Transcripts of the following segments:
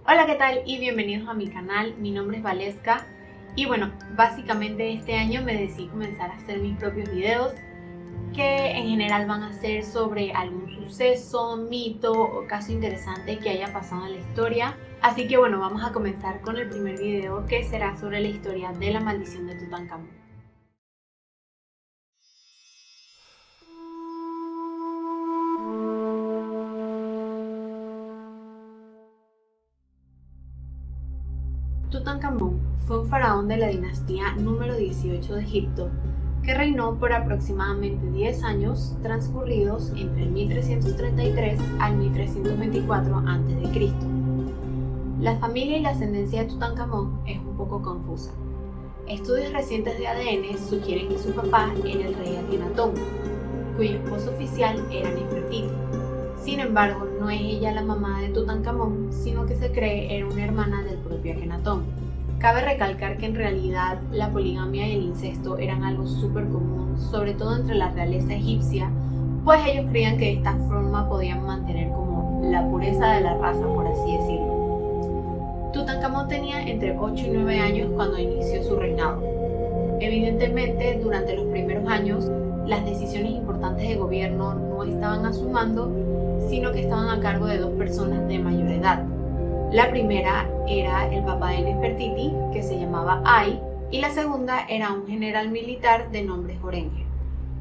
Hola, ¿qué tal? Y bienvenidos a mi canal. Mi nombre es Valeska y bueno, básicamente este año me decidí comenzar a hacer mis propios videos que en general van a ser sobre algún suceso, mito o caso interesante que haya pasado en la historia. Así que bueno, vamos a comenzar con el primer video, que será sobre la historia de la maldición de Tutankamón. Tutankamón fue un faraón de la dinastía número 18 de Egipto que reinó por aproximadamente 10 años transcurridos entre el 1333 al 1324 a.C. La familia y la ascendencia de Tutankamón es un poco confusa. Estudios recientes de ADN sugieren que su papá era el rey Akenatón, cuyo esposo oficial era Nefertiti. Sin embargo, no es ella la mamá de Tutankamón, sino que se cree era una hermana del propio Akenatón. Cabe recalcar que en realidad la poligamia y el incesto eran algo súper común, sobre todo entre la realeza egipcia, pues ellos creían que de esta forma podían mantener como la pureza de la raza, por así decirlo. Tutankamón tenía entre 8 y 9 años cuando inició su reinado. Evidentemente, durante los primeros años, las decisiones importantes de gobierno no estaban a su mando, sino que estaban a cargo de dos personas de mayor edad. La primera era el papá de Nefertiti, que se llamaba Ay, y la segunda era un general militar de nombre Horenge.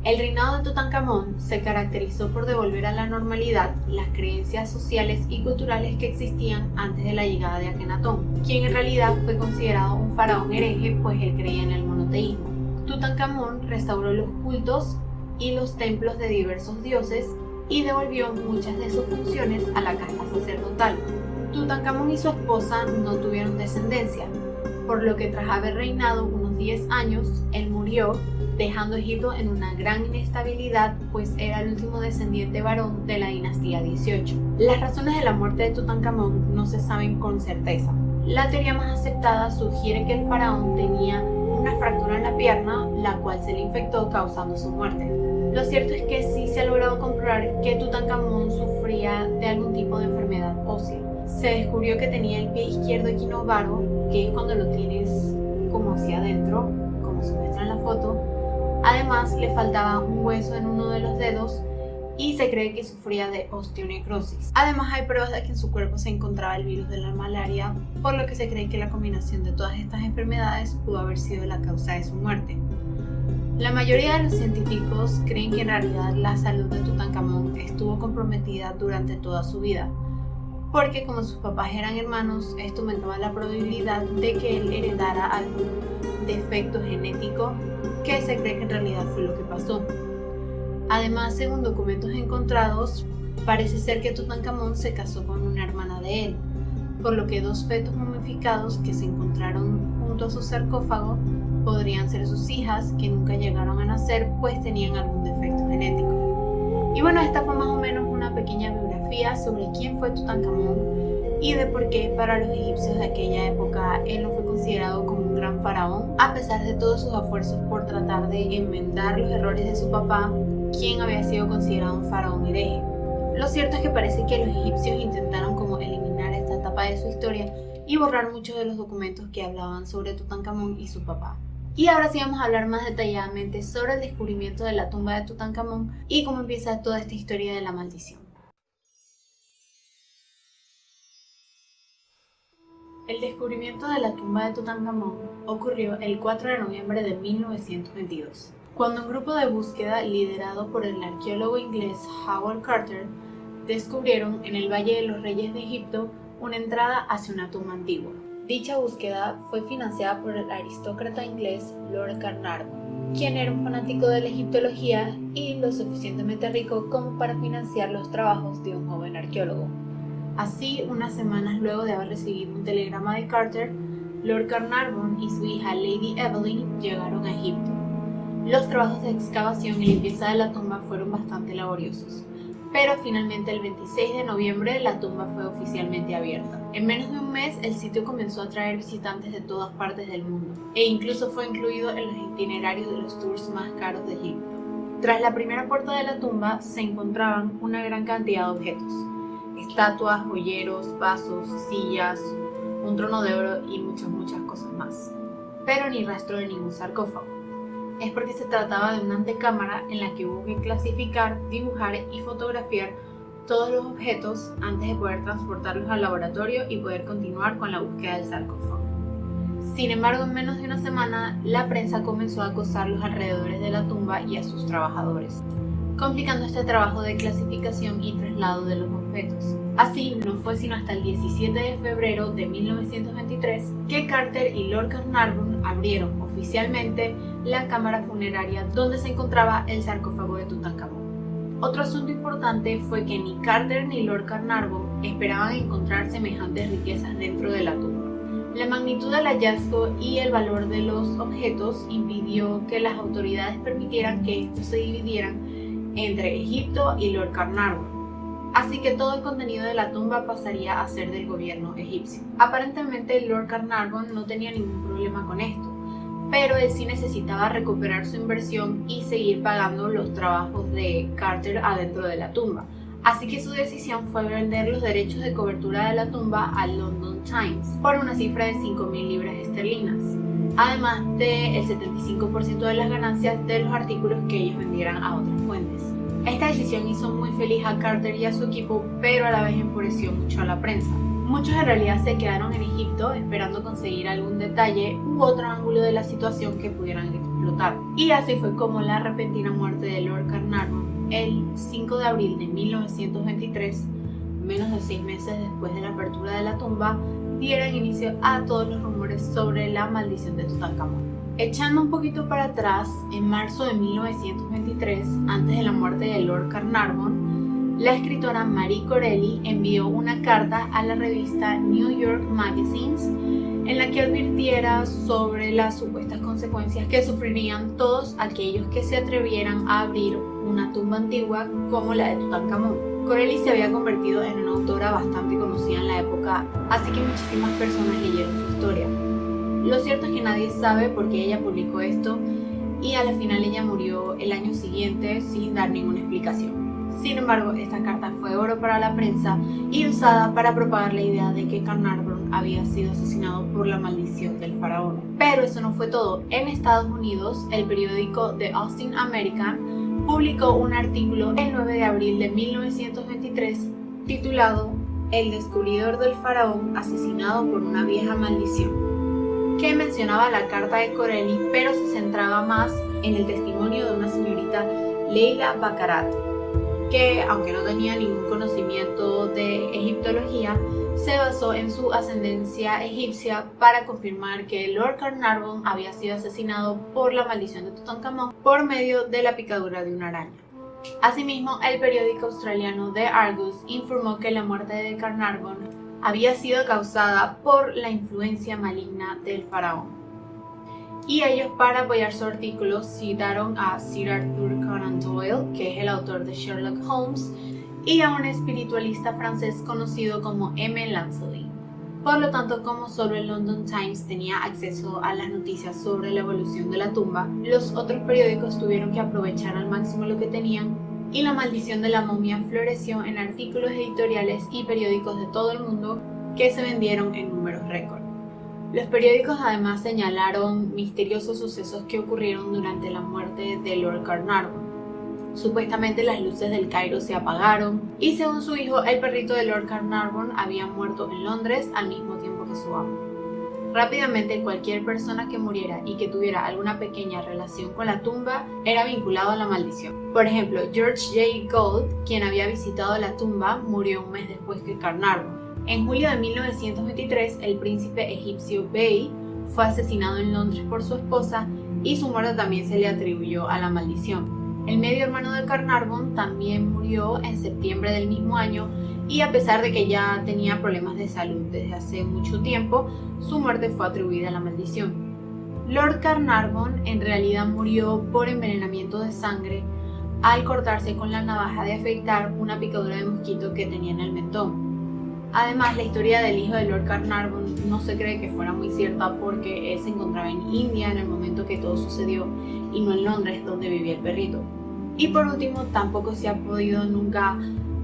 El reinado de Tutankamón se caracterizó por devolver a la normalidad las creencias sociales y culturales que existían antes de la llegada de Akenatón, quien en realidad fue considerado un faraón hereje, pues él creía en el monoteísmo. Tutankamón restauró los cultos y los templos de diversos dioses y devolvió muchas de sus funciones a la casta sacerdotal. Tutankamón y su esposa no tuvieron descendencia, por lo que tras haber reinado unos 10 años, él murió, dejando Egipto en una gran inestabilidad, pues era el último descendiente varón de la dinastía 18. Las razones de la muerte de Tutankamón no se saben con certeza. La teoría más aceptada sugiere que el faraón tenía una fractura en la pierna, la cual se le infectó causando su muerte. Lo cierto es que sí se ha logrado comprobar que Tutankamón sufría de algún tipo de enfermedad ósea. Se descubrió que tenía el pie izquierdo equinovaro, que es cuando lo tienes como hacia adentro, como se muestra en la foto. Además, le faltaba un hueso en uno de los dedos y se cree que sufría de osteonecrosis. Además, hay pruebas de que en su cuerpo se encontraba el virus de la malaria, por lo que se cree que la combinación de todas estas enfermedades pudo haber sido la causa de su muerte. La mayoría de los científicos creen que en realidad la salud de Tutankamón estuvo comprometida durante toda su vida, porque como sus papás eran hermanos, esto aumentaba la probabilidad de que él heredara algún defecto genético, que se cree que en realidad fue lo que pasó. Además, según documentos encontrados, parece ser que Tutankamón se casó con una hermana de él, por lo que dos fetos momificados que se encontraron junto a su sarcófago podrían ser sus hijas, que nunca llegaron a nacer, pues tenían algún defecto genético. Y bueno, esta fue más o menos una pequeña biografía sobre quién fue Tutankamón y de por qué para los egipcios de aquella época él no fue considerado como un gran faraón, a pesar de todos sus esfuerzos por tratar de enmendar los errores de su papá, quien había sido considerado un faraón hereje. Lo cierto es que parece que los egipcios intentaron como eliminar esta etapa de su historia y borrar muchos de los documentos que hablaban sobre Tutankamón y su papá. Y ahora sí vamos a hablar más detalladamente sobre el descubrimiento de la tumba de Tutankamón y cómo empieza toda esta historia de la maldición. El descubrimiento de la tumba de Tutankamón ocurrió el 4 de noviembre de 1922, cuando un grupo de búsqueda liderado por el arqueólogo inglés Howard Carter descubrieron en el Valle de los Reyes de Egipto una entrada hacia una tumba antigua. Dicha búsqueda fue financiada por el aristócrata inglés Lord Carnarvon, quien era un fanático de la egiptología y lo suficientemente rico como para financiar los trabajos de un joven arqueólogo. Así, unas semanas luego de haber recibido un telegrama de Carter, Lord Carnarvon y su hija Lady Evelyn llegaron a Egipto. Los trabajos de excavación y limpieza de la tumba fueron bastante laboriosos, pero finalmente el 26 de noviembre la tumba fue oficialmente abierta. En menos de un mes el sitio comenzó a atraer visitantes de todas partes del mundo, e incluso fue incluido en los itinerarios de los tours más caros de Egipto. Tras la primera puerta de la tumba se encontraban una gran cantidad de objetos. estatuas, joyeros, vasos, sillas, un trono de oro y muchas cosas más. Pero ni rastro de ningún sarcófago. Es porque se trataba de una antecámara en la que hubo que clasificar, dibujar y fotografiar todos los objetos antes de poder transportarlos al laboratorio y poder continuar con la búsqueda del sarcófago. Sin embargo, en menos de una semana, la prensa comenzó a acosar los alrededores de la tumba y a sus trabajadores, complicando este trabajo de clasificación y traslado de los objetos. Así, no fue sino hasta el 17 de febrero de 1923 que Carter y Lord Carnarvon abrieron oficialmente la cámara funeraria donde se encontraba el sarcófago de Tutankamón. Otro asunto importante fue que ni Carter ni Lord Carnarvon esperaban encontrar semejantes riquezas dentro de la tumba. La magnitud del hallazgo y el valor de los objetos impidió que las autoridades permitieran que estos se dividieran entre Egipto y Lord Carnarvon. Así que todo el contenido de la tumba pasaría a ser del gobierno egipcio. Aparentemente Lord Carnarvon no tenía ningún problema con esto, pero él sí necesitaba recuperar su inversión y seguir pagando los trabajos de Carter adentro de la tumba. Así que su decisión fue vender los derechos de cobertura de la tumba al London Times por una cifra de 5.000 libras esterlinas, además del 75% de las ganancias de los artículos que ellos vendieran a otras fuentes. Esta decisión hizo muy feliz a Carter y a su equipo, pero a la vez enfureció mucho a la prensa. Muchos en realidad se quedaron en Egipto esperando conseguir algún detalle u otro ángulo de la situación que pudieran explotar. Y así fue como la repentina muerte de Lord Carnarvon el 5 de abril de 1923, menos de 6 meses después de la apertura de la tumba, dieron inicio a todos los rumores sobre la maldición de Tutankamón. Echando un poquito para atrás, en marzo de 1923, antes de la muerte de Lord Carnarvon, la escritora Marie Corelli envió una carta a la revista New York Magazines en la que advirtiera sobre las supuestas consecuencias que sufrirían todos aquellos que se atrevieran a abrir una tumba antigua como la de Tutankamón. Corelli se había convertido en una autora bastante conocida en la época, así que muchísimas personas leyeron su historia. Lo cierto es que nadie sabe por qué ella publicó esto y a la final ella murió el año siguiente sin dar ninguna explicación. Sin embargo, esta carta fue oro para la prensa y usada para propagar la idea de que Carnarvon había sido asesinado por la maldición del faraón. Pero eso no fue todo. En Estados Unidos, el periódico The Austin American publicó un artículo el 9 de abril de 1923 titulado El descubridor del faraón asesinado por una vieja maldición, que mencionaba la carta de Corelli, pero se centraba más en el testimonio de una señorita Leila Baccarat, que, aunque no tenía ningún conocimiento de egiptología, se basó en su ascendencia egipcia para confirmar que Lord Carnarvon había sido asesinado por la maldición de Tutankamón por medio de la picadura de una araña. Asimismo, el periódico australiano The Argus informó que la muerte de Carnarvon había sido causada por la influencia maligna del faraón. Y ellos, para apoyar su artículo, citaron a Sir Arthur Conan Doyle, que es el autor de Sherlock Holmes, y a un espiritualista francés conocido como M. Lancelot. Por lo tanto, como solo el London Times tenía acceso a las noticias sobre la evolución de la tumba, los otros periódicos tuvieron que aprovechar al máximo lo que tenían, y la maldición de la momia floreció en artículos editoriales y periódicos de todo el mundo que se vendieron en números récord. Los periódicos además señalaron misteriosos sucesos que ocurrieron durante la muerte de Lord Carnarvon. Supuestamente las luces del Cairo se apagaron y, según su hijo, el perrito de Lord Carnarvon había muerto en Londres al mismo tiempo que su amo. Rápidamente, cualquier persona que muriera y que tuviera alguna pequeña relación con la tumba era vinculado a la maldición. Por ejemplo, George J. Gould, quien había visitado la tumba, murió un mes después que Carnarvon. En julio de 1923, el príncipe egipcio Bey fue asesinado en Londres por su esposa y su muerte también se le atribuyó a la maldición. El medio hermano de Carnarvon también murió en septiembre del mismo año y, a pesar de que ya tenía problemas de salud desde hace mucho tiempo, su muerte fue atribuida a la maldición. Lord Carnarvon en realidad murió por envenenamiento de sangre al cortarse con la navaja de afeitar una picadura de mosquito que tenía en el mentón. Además, la historia del hijo de Lord Carnarvon no se cree que fuera muy cierta porque él se encontraba en India en el momento que todo sucedió y no en Londres, donde vivía el perrito. Y por último, tampoco se ha podido nunca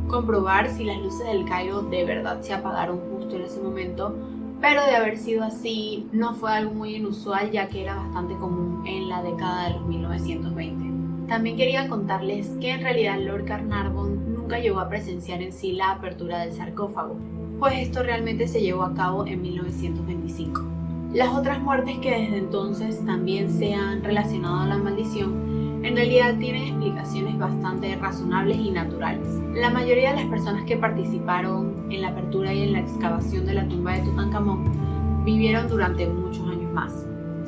comprobar si las luces del Cairo de verdad se apagaron justo en ese momento, pero de haber sido así no fue algo muy inusual, ya que era bastante común en la década de los 1920. También quería contarles que en realidad Lord Carnarvon nunca llegó a presenciar en sí la apertura del sarcófago, pues esto realmente se llevó a cabo en 1925. Las otras muertes que desde entonces también se han relacionado a la maldición en realidad tienen explicaciones bastante razonables y naturales. La mayoría de las personas que participaron en la apertura y en la excavación de la tumba de Tutankamón vivieron durante muchos años más.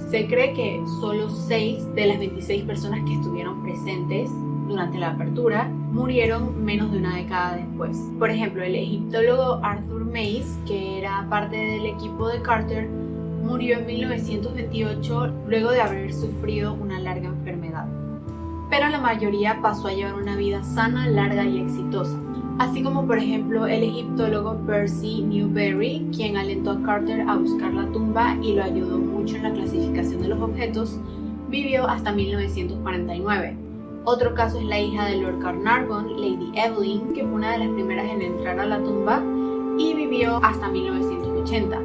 Se cree que solo 6 de las 26 personas que estuvieron presentes durante la apertura murieron menos de una década después. Por ejemplo, el egiptólogo Arthur Mace, que era parte del equipo de Carter, murió en 1928 luego de haber sufrido una larga enfermedad. Pero la mayoría pasó a llevar una vida sana, larga y exitosa. Así como por ejemplo el egiptólogo Percy Newberry, quien alentó a Carter a buscar la tumba y lo ayudó mucho en la clasificación de los objetos, vivió hasta 1949. Otro caso es la hija de Lord Carnarvon, Lady Evelyn, que fue una de las primeras en entrar a la tumba y vivió hasta 1980.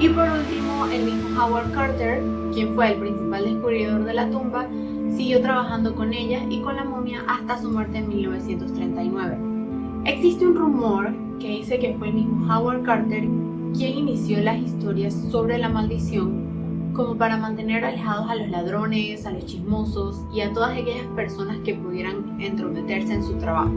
Y por último, el mismo Howard Carter, quien fue el principal descubridor de la tumba, siguió trabajando con ella y con la momia hasta su muerte en 1939. Existe un rumor que dice que fue el mismo Howard Carter quien inició las historias sobre la maldición como para mantener alejados a los ladrones, a los chismosos y a todas aquellas personas que pudieran entrometerse en su trabajo.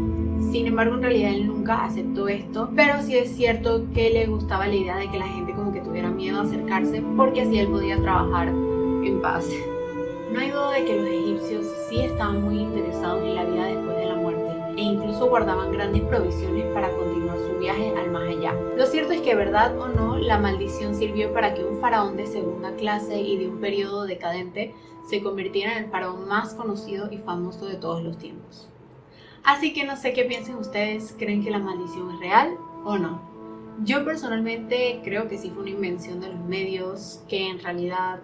Sin embargo, en realidad él nunca aceptó esto, pero sí es cierto que le gustaba la idea de que la gente como que tuviera miedo a acercarse porque así él podía trabajar en paz. No hay duda de que los egipcios sí estaban muy interesados en la vida después de la muerte e incluso guardaban grandes provisiones para continuar su viaje al más allá. Lo cierto es que, verdad o no, la maldición sirvió para que un faraón de segunda clase y de un periodo decadente se convirtiera en el faraón más conocido y famoso de todos los tiempos. Así que no sé qué piensen ustedes, ¿creen que la maldición es real o no? Yo personalmente creo que sí fue una invención de los medios, que en realidad,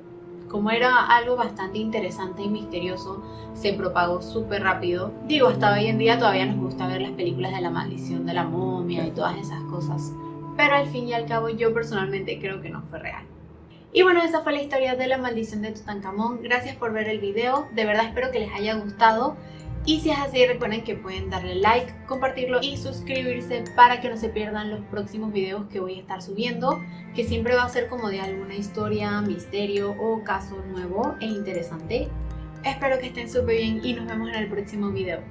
como era algo bastante interesante y misterioso, se propagó súper rápido. Digo, hasta hoy en día todavía nos gusta ver las películas de la maldición de la momia y todas esas cosas, pero al fin y al cabo yo personalmente creo que no fue real. Y bueno, esa fue la historia de la maldición de Tutankamón. Gracias por ver el video, de verdad espero que les haya gustado. Y si es así, recuerden que pueden darle like, compartirlo y suscribirse para que no se pierdan los próximos videos que voy a estar subiendo, que siempre va a ser como de alguna historia, misterio o caso nuevo e interesante. Espero que estén súper bien y nos vemos en el próximo video.